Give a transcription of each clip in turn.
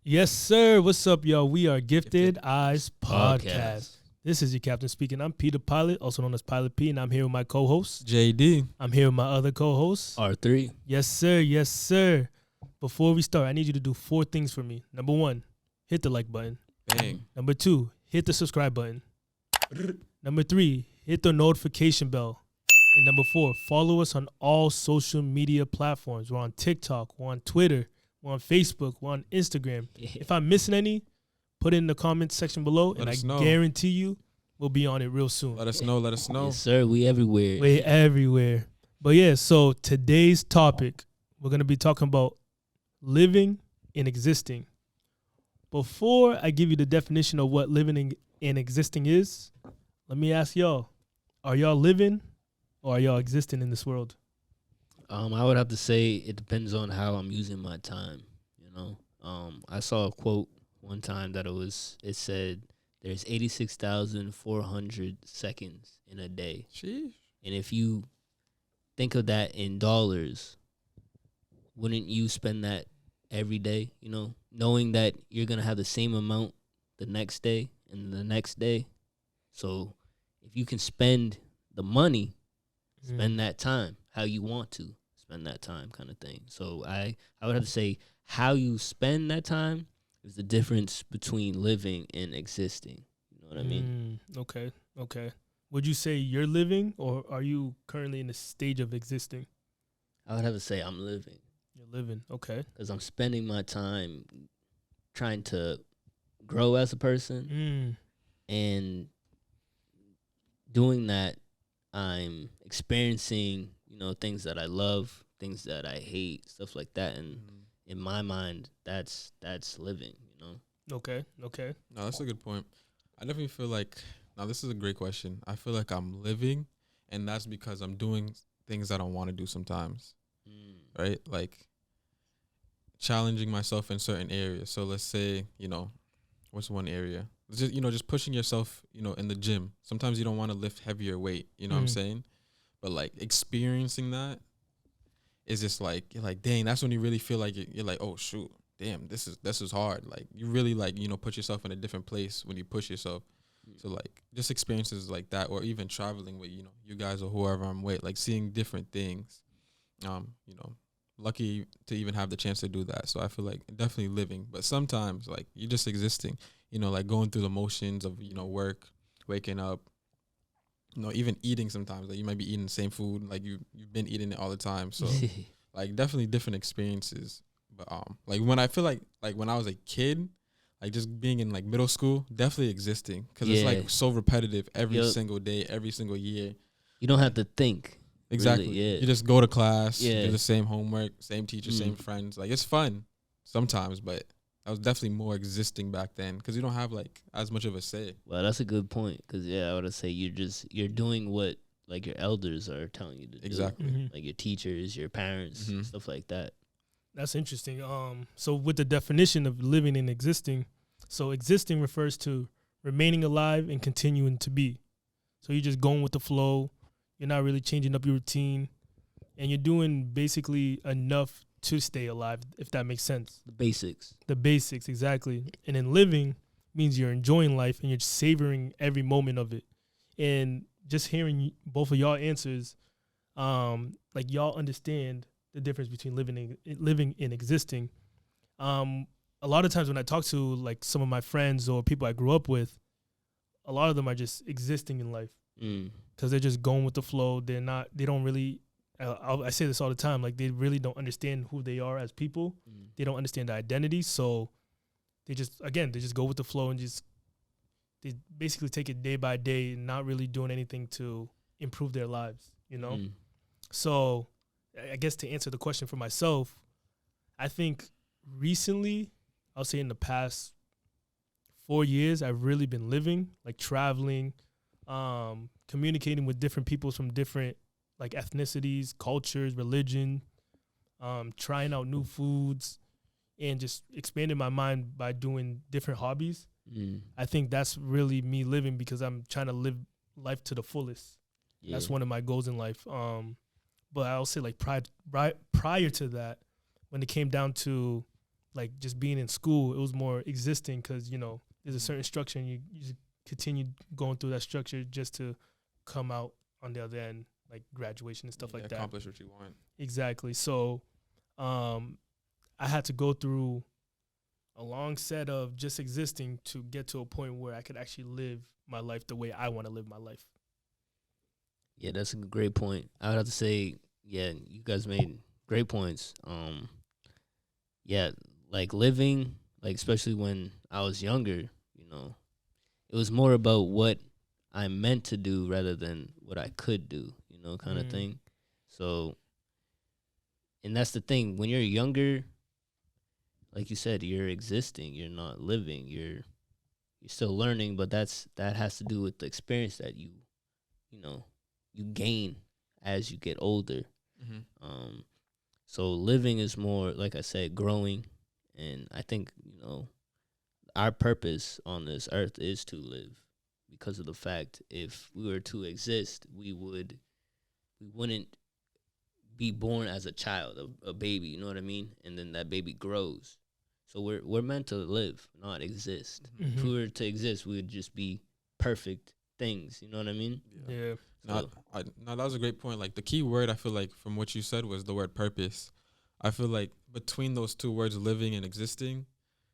Yes, sir. What's up, y'all? We are Gifted Gifted Eyes Podcast. This is your captain speaking. I'm Peter Pilot, also known as Pilot P, and I'm here with my co-host. JD. I'm here with my other co-host. R3. Yes, sir. Yes, sir. Before we start, I need you to do 4 things for me. Number 1, hit the like button. Bang. Number 2, hit the subscribe button. Number 3, hit the notification bell. And number 4, follow us on all social media platforms. We're on TikTok, we're on Twitter, we're on Facebook, we're on Instagram. If I'm missing any, put it in the comments section below, and I guarantee you we'll be on it real soon. Let us know. Yes, sir. We everywhere. We're everywhere. But yeah, so today's topic, we're going to be talking about living and existing. Before I give you the definition of what living and existing is, let me ask y'all, are y'all living or are y'all existing in this world? I would have to say it depends on how I'm using my time, you know. I saw a quote one time that it said there's 86,400 seconds in a day. Sheesh. And if you think of that in dollars, wouldn't you spend that every day, you know, knowing that you're going to have the same amount the next day and the next day? So if you can spend the money, spend that time how you want to spend that time, kind of thing. So I would have to say how you spend that time is the difference between living and existing. You know what I mean? Okay. Would you say you're living or are you currently in the stage of existing? I would have to say I'm living. You're living, okay. Because I'm spending my time trying to grow as a person. And doing that, I'm experiencing, you know, things that I love, things that I hate, stuff like that. And in my mind, that's living, you know? Okay. No, that's a good point. I definitely feel like, now this is a great question. I feel like I'm living, and that's because I'm doing things I don't want to do sometimes, right? Like challenging myself in certain areas. So let's say, you know, what's one area? Just, you know, just pushing yourself, you know, in the gym. Sometimes you don't want to lift heavier weight, you know what I'm saying? But like experiencing that is just like, you're like, dang, that's when you really feel like you're like, oh shoot, damn, this is hard. Like you really like, you know, put yourself in a different place when you push yourself. So like just experiences like that, or even traveling with, you know, you guys or whoever I'm with, like seeing different things. You know, lucky to even have the chance to do that. So I feel like definitely living, but sometimes like you're just existing, you know, like going through the motions of, you know, work, waking up, you know, even eating sometimes. Like you might be eating the same food, like you've been eating it all the time. So like definitely different experiences. But like when I feel like when I was a kid, like just being in like middle school, definitely existing, because it's like so repetitive every single day, every single year. You don't have to think. Exactly. Really, You just go to class, do the same homework, same teacher, Mm. same friends. Like it's fun sometimes, but I was definitely more existing back then because you don't have like as much of a say. Well, that's a good point, because I would say you're doing what like your elders are telling you to do. Exactly. Like your teachers, your parents, stuff like that. That's interesting. So with the definition of living and existing, so existing refers to remaining alive and continuing to be. So you're just going with the flow. You're not really changing up your routine, and you're doing basically enough to stay alive, if that makes sense. The basics. The basics, exactly. And then living means you're enjoying life and you're savoring every moment of it. And just hearing both of y'all answers, like y'all understand the difference between living and existing. A lot of times when I talk to like some of my friends or people I grew up with, a lot of them are just existing in life because they're just going with the flow. They don't really, I say this all the time, like they really don't understand who they are as people. They don't understand the identity. So they just go with the flow and they basically take it day by day, not really doing anything to improve their lives, you know? So I guess to answer the question for myself, I think recently, I'll say in the past 4 years, I've really been living, like traveling, communicating with different people from different like ethnicities, cultures, religion, trying out new foods, and just expanding my mind by doing different hobbies. I think that's really me living, because I'm trying to live life to the fullest. Yeah. That's one of my goals in life. But I'll say like prior to that, when it came down to like just being in school, it was more existing because, you know, there's a certain structure and you just continue going through that structure just to come out on the other end, like graduation and stuff like that. Accomplish what you want. Exactly. So I had to go through a long set of just existing to get to a point where I could actually live my life the way I want to live my life. Yeah, that's a great point. I would have to say, yeah, you guys made great points. Yeah, like living, like especially when I was younger, you know, it was more about what I meant to do rather than what I could do, you know, kind of thing. So, and that's the thing. When you're younger, like you said, you're existing. You're not living. You're still learning, but that has to do with the experience that you know, you gain as you get older. So living is more, like I said, growing, and I think, you know, our purpose on this earth is to live, because of the fact if we were to exist, we wouldn't be born as a child, a baby, you know what I mean? And then that baby grows. So we're meant to live, not exist. If we were to exist, we would just be perfect things, you know what I mean? Yeah. No, that was a great point. Like the key word I feel like from what you said was the word purpose. I feel like between those two words, living and existing,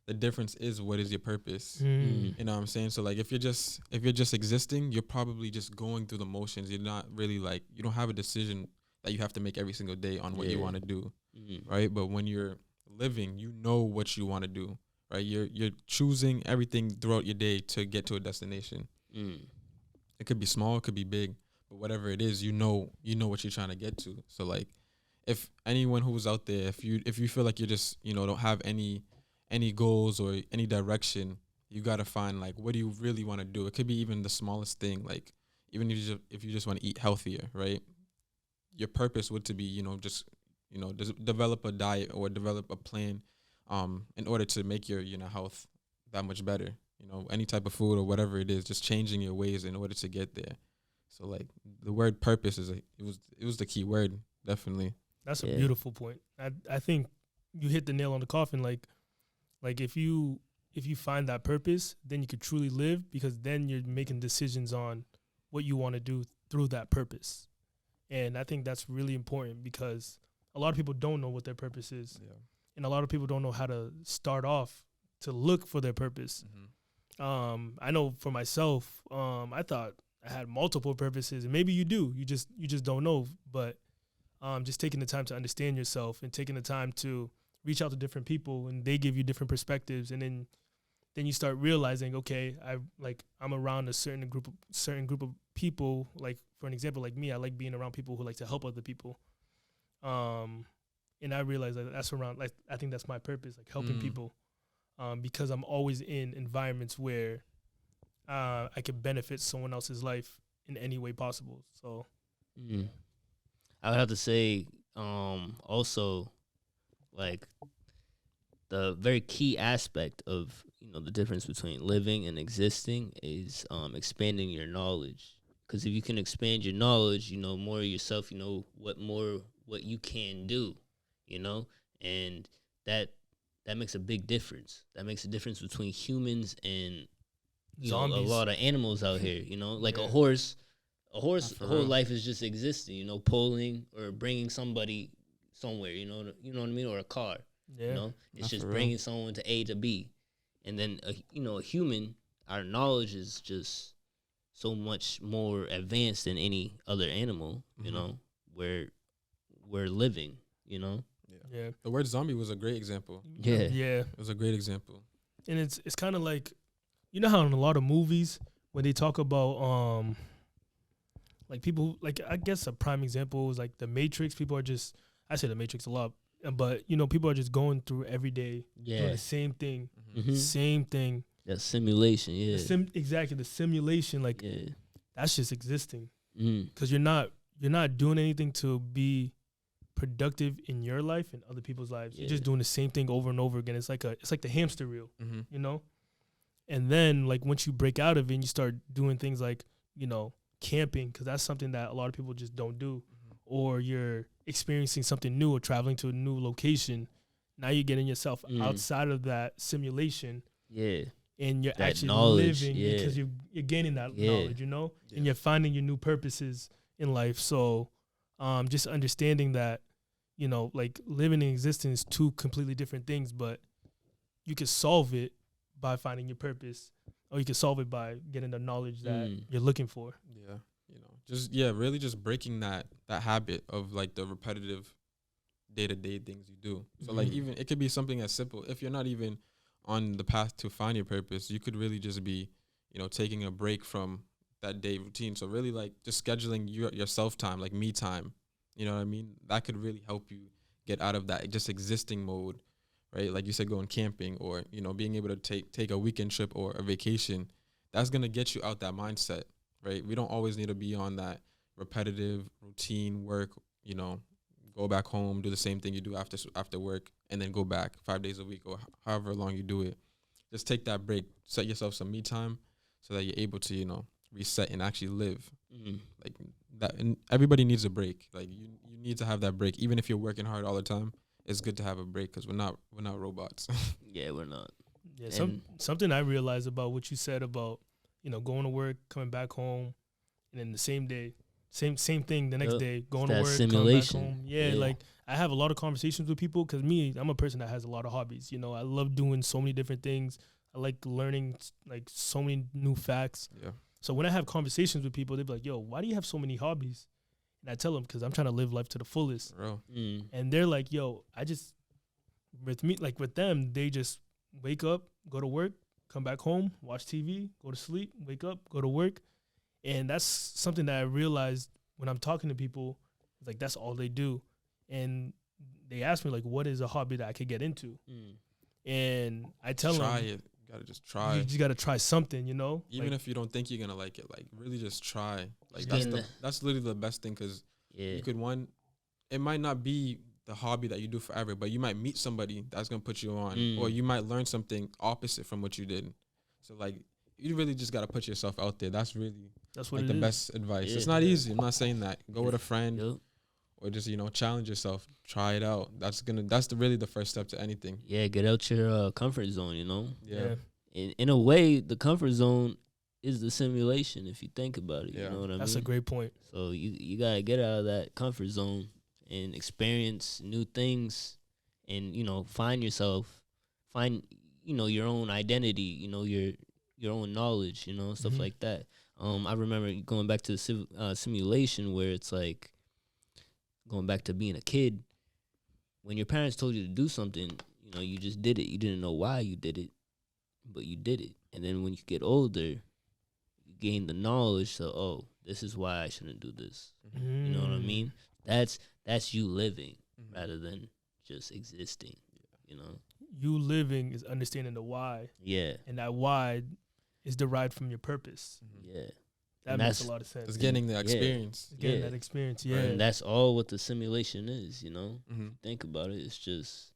the difference is what is your purpose. You know what I'm saying? So like if you're just existing, you're probably just going through the motions. You're not really like, you don't have a decision that you have to make every single day on what you want to do, right? But when you're living, you know what you want to do, right? You're choosing everything throughout your day to get to a destination. It could be small, it could be big, but whatever it is, you know what you're trying to get to. So like, if anyone who's out there, if you feel like you're just, you know, don't have any goals or any direction, you gotta find like, what do you really want to do? It could be even the smallest thing, like even if you just want to eat healthier, right? Your purpose would to be, you know, just, you know, develop a diet or develop a plan, in order to make your, you know, health that much better. You know, any type of food or whatever it is, just changing your ways in order to get there. So like the word purpose it was the key word, definitely. That's a beautiful point. I think you hit the nail on the coffin. Like if you find that purpose, then you could truly live, because then you're making decisions on what you want to do through that purpose. And I think that's really important, because a lot of people don't know what their purpose is. Yeah. And a lot of people don't know how to start off to look for their purpose. I know for myself, I thought I had multiple purposes, and maybe you do. You just don't know. But just taking the time to understand yourself and taking the time to reach out to different people, and they give you different perspectives, and then you start realizing, okay, I'm around a certain group of people. Like for an example, like me, I like being around people who like to help other people. And I realized that that's around, like, I think that's my purpose, like helping people, because I'm always in environments where I can benefit someone else's life in any way possible. So I would have to say, also, like, the very key aspect of, you know, the difference between living and existing is expanding your knowledge. Because if you can expand your knowledge, you know more of yourself, you know what you can do, you know, and that makes a big difference. That makes a difference between humans and, you know, a lot of animals out here, you know, like a horse. A horse, the whole life is just existing, you know, pulling or bringing somebody somewhere, you know what I mean, or a car. You know, it's just bringing someone to A to B. And then, a human, our knowledge is just so much more advanced than any other animal, you know, where we're living, you know? Yeah. The word zombie was a great example. Yeah. It was a great example. And it's kind of like, you know how in a lot of movies, when they talk about, like people, like I guess a prime example is like The Matrix. People are just, I say The Matrix a lot, but you know, people are just going through every day, doing the same thing, same thing. That simulation, Exactly, the simulation, like that's just existing, because you're not doing anything to be productive in your life and other people's lives. You're just doing the same thing over and over again. It's like the hamster wheel, you know. And then like once you break out of it and you start doing things like, you know, camping, because that's something that a lot of people just don't do, or you're experiencing something new or traveling to a new location, now you're getting yourself Mm. outside of that simulation, Yeah. and you're That actually knowledge, living yeah. because you're gaining that Yeah. knowledge, Yeah. and you're finding your new purposes in life. So, just understanding that, like living and existing is two completely different things, but you can solve it by finding your purpose, or you can solve it by getting the knowledge that you're looking for. Yeah. Really just breaking that habit of like the repetitive day-to-day things you do. So like even it could be something as simple. If you're not even on the path to find your purpose, you could really just be, taking a break from that day routine. So really like just scheduling your self time, like me time. You know what I mean? That could really help you get out of that just existing mode, right? Like you said, going camping or, being able to take a weekend trip or a vacation. That's going to get you out that mindset, right? We don't always need to be on that repetitive routine work, go back home, do the same thing you do after work, and then go back 5 days a week or however long you do it. Just take that break, set yourself some me time so that you're able to, reset and actually live. Like that, and everybody needs a break. Like you need to have that break. Even if you're working hard all the time, it's good to have a break because we're not robots. Yeah, we're not. Yeah, something I realized about what you said about, going to work, coming back home, and then the same day, same thing the next day, going to work, simulation. coming back home. Yeah, like I have a lot of conversations with people because I'm a person that has a lot of hobbies. I love doing so many different things. I like learning like so many new facts. Yeah. So when I have conversations with people, they be like, "Yo, why do you have so many hobbies?" And I tell them because I'm trying to live life to the fullest. Bro. And they're like, "Yo, with them, they just wake up, go to work, come back home, watch TV, go to sleep, wake up, go to work." And that's something that I realized when I'm talking to people, like that's all they do. And they ask me like, what is a hobby that I could get into? And I tell them, try it. You gotta just try. You just gotta try something, Even like, if you don't think you're gonna like it, like really just try. Like Just that's literally the best thing because you could it might not be the hobby that you do forever, but you might meet somebody that's gonna put you on, or you might learn something opposite from what you did. So like you really just gotta put yourself out there. That's what like the best advice. It's not easy. I'm not saying that. Go with a friend. Or just challenge yourself, try it out. That's really the first step to anything. Yeah, get out your comfort zone. Yeah. In a way, the comfort zone is the simulation. If you think about it, you know what I mean. That's a great point. So you gotta get out of that comfort zone and experience new things, and find yourself, find your own identity. Your own knowledge. Stuff like that. I remember going back to the simulation where it's like. Going back to being a kid, when your parents told you to do something, you just did it. You didn't know why you did it, but you did it. And then when you get older, you gain the knowledge. So, this is why I shouldn't do this. You know what I mean? That's you living rather than just existing. You living is understanding the why. Yeah. And that why is derived from your purpose. Yeah. That makes a lot of sense. It's getting the experience. It's getting that experience, yeah. And that's all what the simulation is, Think about it. It's just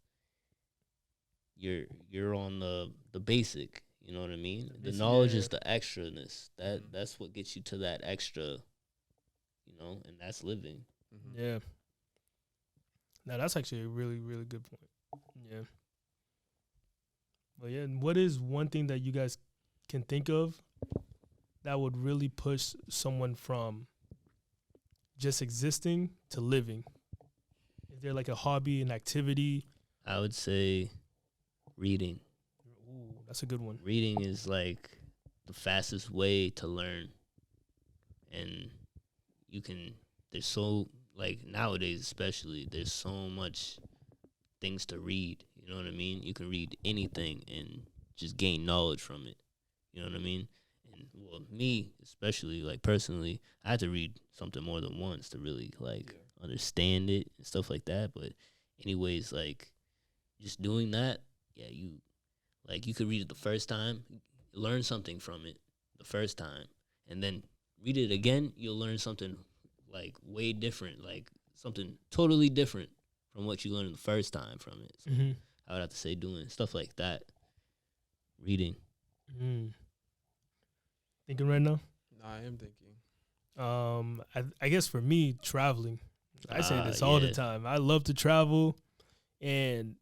you're on the basic, you know what I mean? The knowledge is the extraness. That's what gets you to that extra, and that's living. Yeah. Now that's actually a really, really good point. Yeah. But yeah, what is one thing that you guys can think of that would really push someone from just existing to living? Is there like a hobby, an activity? I would say reading. Ooh, that's a good one. Reading is like the fastest way to learn. And there's so, like nowadays especially, there's so much things to read. You know what I mean? You can read anything and just gain knowledge from it. You know what I mean? Well, me especially, like personally, I had to read something more than once to really understand it and stuff like that. But anyways, like just doing that, you could read it the first time, learn something from it the first time, and then read it again, you'll learn something like way different, like something totally different from what you learned the first time from it. So I would have to say doing stuff like that, reading. Thinking right now? No, I am thinking. I guess for me, traveling. I say this all the time. I love to travel, and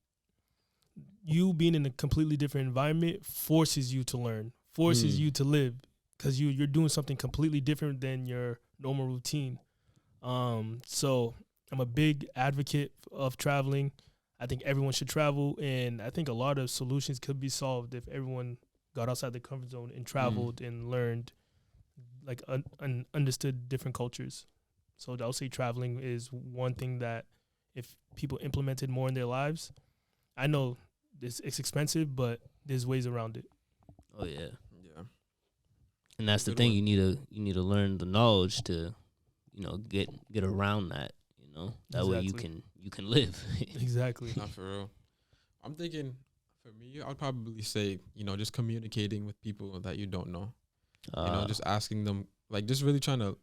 you being in a completely different environment forces you to learn, forces you to live, because you're doing something completely different than your normal routine. So I'm a big advocate of traveling. I think everyone should travel, and I think a lot of solutions could be solved if everyone got outside the comfort zone and traveled and learned, like, understood different cultures. So I would say traveling is one thing that if people implemented more in their lives, I know it's expensive, but there's ways around it. Oh yeah, Yeah. and that's the Good thing. one. You need to learn the knowledge to, get around that. That way you Exactly. can live. Exactly. Not for real. I'm thinking, for me, I'd probably say, just communicating with people that you don't know. Just asking them, like, just really trying to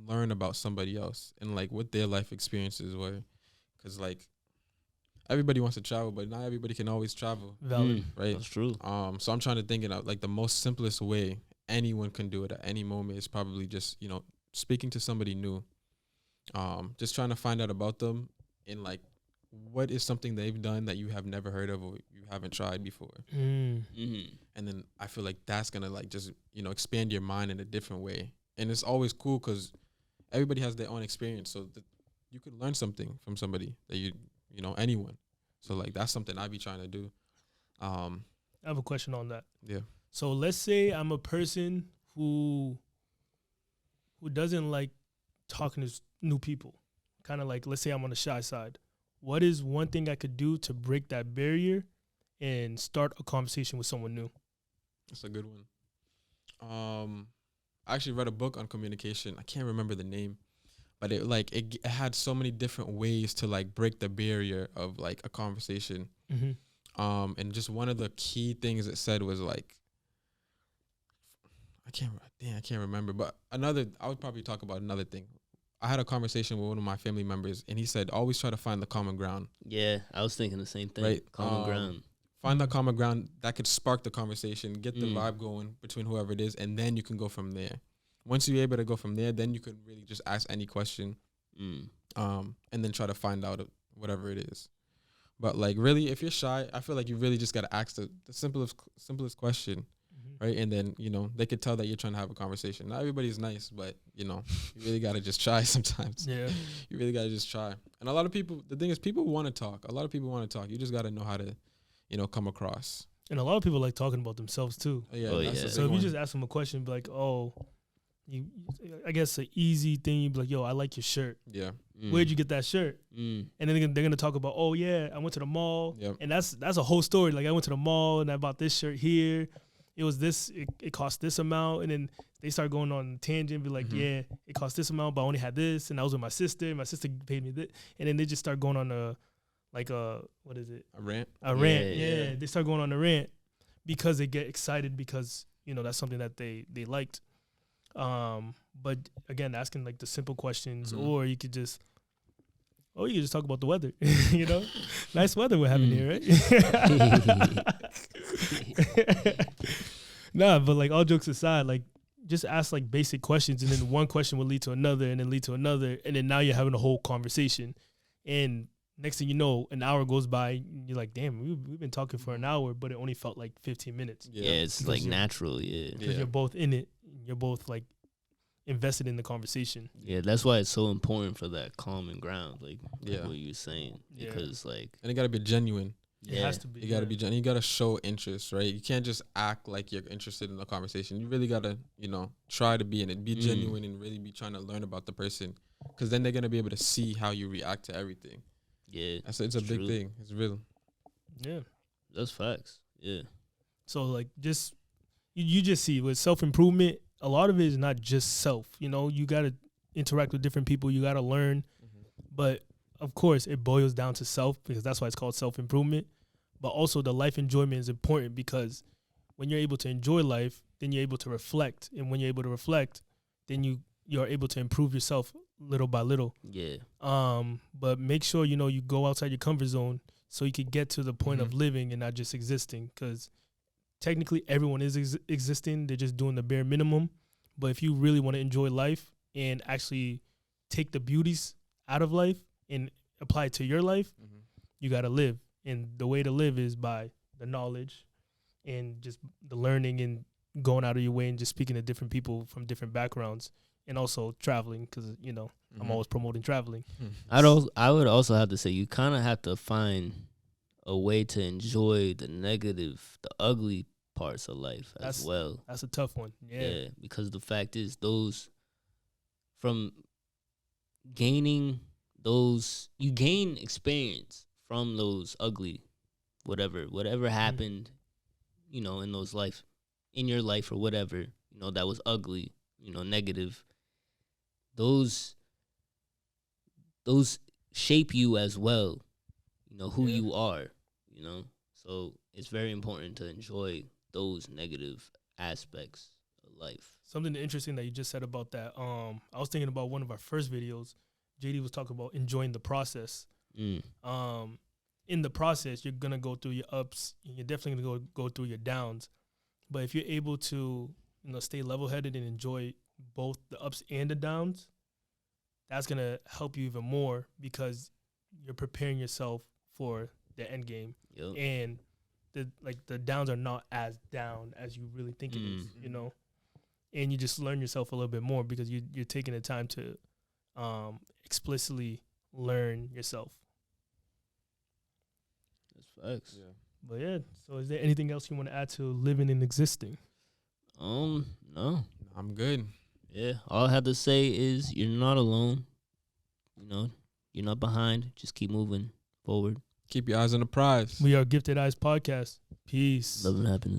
learn about somebody else and, like, what their life experiences were. Because, like, everybody wants to travel, but not everybody can always travel, Valid. right? That's true. So I'm trying to think of, like, the most simplest way anyone can do it at any moment is probably just, speaking to somebody new. Just trying to find out about them and, like, what is something they've done that you have never heard of or you haven't tried before. Mm-hmm. And then I feel like that's going to, like, just, expand your mind in a different way. And it's always cool because everybody has their own experience. So you could learn something from somebody that anyone. So, like, that's something I'd be trying to do. I have a question on that. Yeah. So let's say I'm a person who doesn't like talking to new people. Kind of like, let's say I'm on the shy side. What is one thing I could do to break that barrier and start a conversation with someone new? That's a good one. I actually read a book on communication. I can't remember the name, but it had so many different ways to, like, break the barrier of, like, a conversation. Mm-hmm. And just one of the key things it said was, like, I can't remember. But I would probably talk about another thing. I had a conversation with one of my family members, and he said, always try to find the common ground. Yeah, I was thinking the same thing. Right. Common ground. Find that common ground that could spark the conversation, get the vibe going between whoever it is, and then you can go from there. Once you're able to go from there, then you can really just ask any question, and then try to find out whatever it is. But, like, really, if you're shy, I feel like you really just got to ask the simplest question, right? And then, they could tell that you're trying to have a conversation. Not everybody's nice, but, you really got to just try sometimes. Yeah. You really got to just try. And a lot of people, the thing is, people want to talk. A lot of people want to talk. You just got to know how to, come across. And a lot of people like talking about themselves too. Yeah. Oh, That's yeah. a So big if you one. just ask them a question, be like, "Oh, I guess an easy thing, you'd be like, yo, I like your shirt. Yeah. Where'd you get that shirt?" Mm. And then they're gonna talk about, "Oh yeah, I went to the mall." Yep. And that's a whole story. Like, I went to the mall and I bought this shirt here. It was this. It cost this amount, and then they start going on a tangent. Be like, "Yeah, it cost this amount, but I only had this, and I was with my sister. My sister paid me this." And then they just start going on what is it? A rant. A rant. Yeah, Yeah, yeah. they start going on a rant because they get excited because that's something that they liked. But again, asking like the simple questions, or you could just talk about the weather. Nice weather we're having here, right? Nah, but like, all jokes aside, like, just ask like basic questions, and then one question will lead to another, and then lead to another, and then now you're having a whole conversation. And next thing you know, an hour goes by, and you're like, damn, we've been talking for an hour, but it only felt like 15 minutes. Yeah, it's Because like you're- natural. Yeah. Because you're both in it. You're both like invested in the conversation. Yeah, that's why it's so important for that common ground, like Yeah. what you were saying, Yeah. because like And it got to be genuine. It Yeah. has to be. You got to be genuine. You got to show interest, right? You can't just act like you're interested in the conversation. You really got to, try to be in it. Be genuine and really be trying to learn about the person. Because then they're going to be able to see how you react to everything. yeah, It's a big true. thing. It's real. Yeah. That's facts. Yeah. So like, just you just see with self-improvement, a lot of it is not just self. You got to interact with different people. You got to learn. But of course, it boils down to self, because that's why it's called self-improvement. But also the life enjoyment is important, because when you're able to enjoy life, then you're able to reflect. And when you're able to reflect, then you're able to improve yourself little by little. Yeah. But make sure, you go outside your comfort zone so you could get to the point of living and not just existing, because technically everyone is existing. They're just doing the bare minimum. But if you really want to enjoy life and actually take the beauties out of life and apply it to your life, you got to live. And the way to live is by the knowledge and just the learning and going out of your way and just speaking to different people from different backgrounds, and also traveling, because I'm always promoting traveling. I would also have to say you kind of have to find a way to enjoy the negative, the ugly parts of life as well. That's a tough one. Yeah, because the fact is, those from gaining those, you gain experience from those ugly, whatever happened, in those in your life or whatever, that was ugly, negative. Those shape you as well, who you are, So it's very important to enjoy those negative aspects of life. Something interesting that you just said about that. I was thinking about one of our first videos. JD was talking about enjoying the process. In the process, you're gonna go through your ups, and you're definitely gonna go through your downs. But if you're able to, stay level-headed and enjoy both the ups and the downs, that's gonna help you even more, because you're preparing yourself for the end game. Yep. And the downs are not as down as you really think it is, And you just learn yourself a little bit more because you're taking the time to explicitly learn yourself. That's facts. Yeah. But yeah, so is there anything else you want to add to living and existing? No. I'm good. Yeah, all I have to say is you're not alone. You're not behind. Just keep moving forward. Keep your eyes on the prize. We are Gifted Eyez Podcast. Peace. Love and happiness.